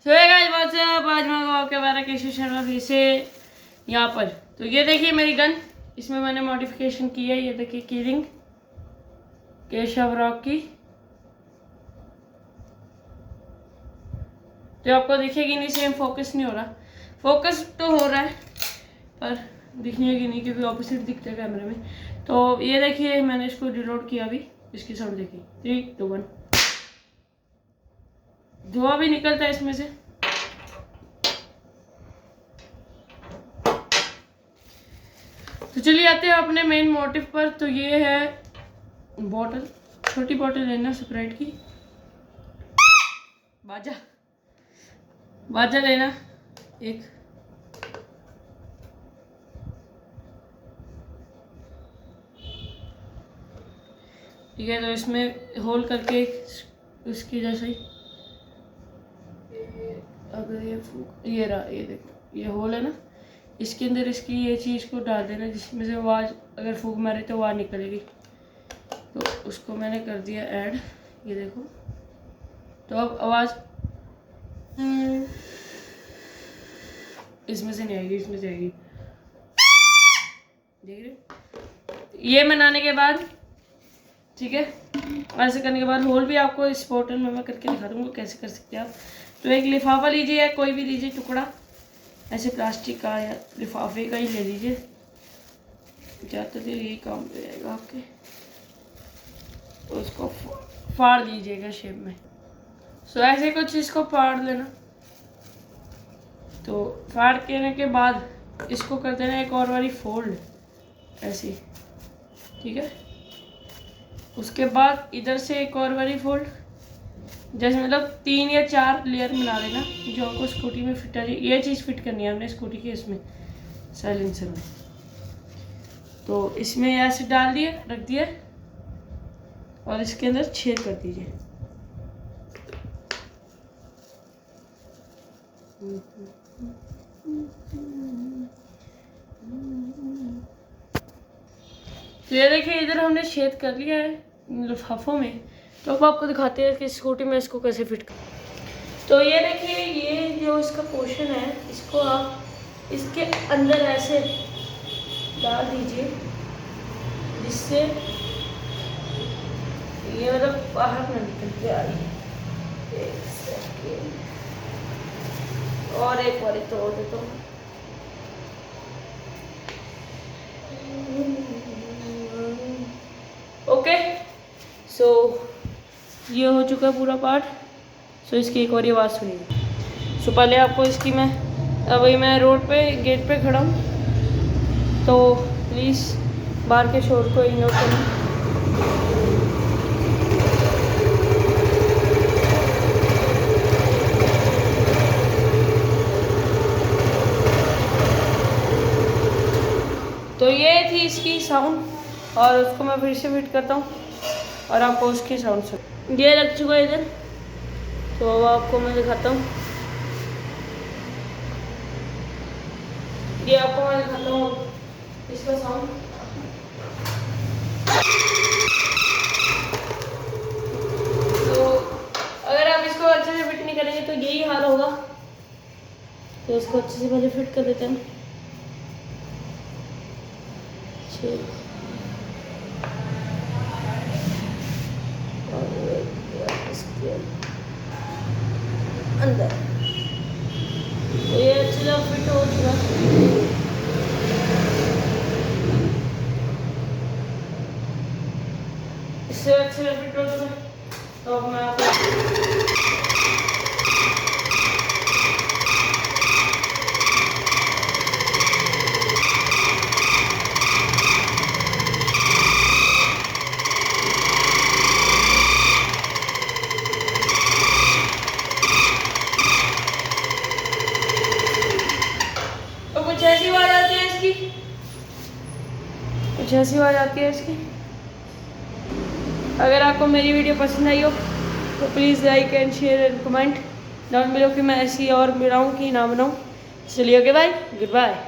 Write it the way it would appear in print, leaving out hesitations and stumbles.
तो आज मैं आपके बारे के शर्मा फिर से यहाँ पर। तो ये देखिए मेरी गन, इसमें मैंने मॉडिफिकेशन की है। ये देखिए कीरिंग केशव रॉक की, तो आपको दिखेगी नहीं, सेम फोकस नहीं हो रहा। फोकस तो हो रहा है पर दिखने की नहीं, क्योंकि ऑपोजिट दिखता है कैमरे में। तो ये देखिए मैंने इसको रिलोड किया अभी, इसकी साउंड देखिए 3, 2, 1। धुआं भी निकलता है इसमें से। तो चलिए आते हैं अपने मेन मोटिव पर। तो ये है बॉटल, छोटी बॉटल लेना स्प्राइट की। बाजा लेना एक, ठीक है। तो इसमें होल करके उसकी जैसे ही अगर ये रहा, ये देखो ये होल है ना, इसके अंदर इसकी ये चीज़ को डाल देना, जिसमें से आवाज़ अगर फूंक मारे तो आवाज़ निकलेगी। तो उसको मैंने कर दिया ऐड, ये देखो। तो अब आवाज़ इसमें से नहीं आएगी, इसमें से आएगी, देख रहे। ये बनाने के बाद, ठीक है, ऐसे करने के बाद होल भी आपको इस बोतल में मैं करके दिखा दूँगा कैसे कर सकते हैं आप। तो एक लिफाफा लीजिए या कोई भी लीजिए टुकड़ा, ऐसे प्लास्टिक का या लिफाफे का ही ले लीजिए, ज़्यादातर यही काम पे आएगा आपके। तो उसको फाड़ दीजिएगा शेप में। सो ऐसे कुछ इसको फाड़ लेना। तो फाड़ देने के बाद इसको कर देना एक और वाली फोल्ड ऐसी, ठीक है। उसके बाद इधर से एक और वाली फोल्ड, जैसे मतलब 3 या 4 लेयर मिला लेना, जो आपको स्कूटी में फिट आ जाए। ये चीज़ फिट करनी है हमने स्कूटी के इसमें साइलेंसर में। तो इसमें ऐसे डाल दिए, रख दिए और इसके अंदर छेद कर दीजिए। तो ये देखिए इधर हमने छेद कर लिया है लिफाफों में। तो अब आपको दिखाते हैं कि स्कूटी में इसको कैसे फिट कर। तो ये देखिए ये जो इसका पोर्शन है, इसको आप इसके अंदर ऐसे डाल दीजिए, जिससे ये मतलब बाहर ना निकल के आ रही है। एक सेकेंड, और एक बारी तोड़ देता हूँ। ओके, सो ये हो चुका है पूरा पार्ट। सो इसकी एक और आवाज़ सुनिए। सो पहले आपको इसकी अभी मैं रोड पे गेट पे खड़ा हूँ, तो प्लीज़ बाहर के शोर को इग्नोर करें। तो ये थी इसकी साउंड, और उसको मैं फिर से फिट करता हूँ और आपको उसकी साउंड सुन। ये लग चुका है इधर, तो अब आपको मैं दिखाता हूँ। ये आपको मैं दिखाता हूँ इसका साउंड। तो अगर आप इसको अच्छे से फिट नहीं करेंगे तो यही हाल होगा। तो इसको अच्छे से पहले फिट कर देते हैं। अंदर तो ये अच्छी तरह फिट हो चुका। इससे अच्छे से फिट हो चुका। तो अब मैं आपको कुछ ऐसी आवाज आती है इसकी, कुछ ऐसी आवाज आती है इसकी। अगर आपको मेरी वीडियो पसंद आई हो तो please like and share and comment down below कि मैं ऐसी और बनाऊँ कि ना बनाऊँ। चलिए ओके बाय, गुड बाय।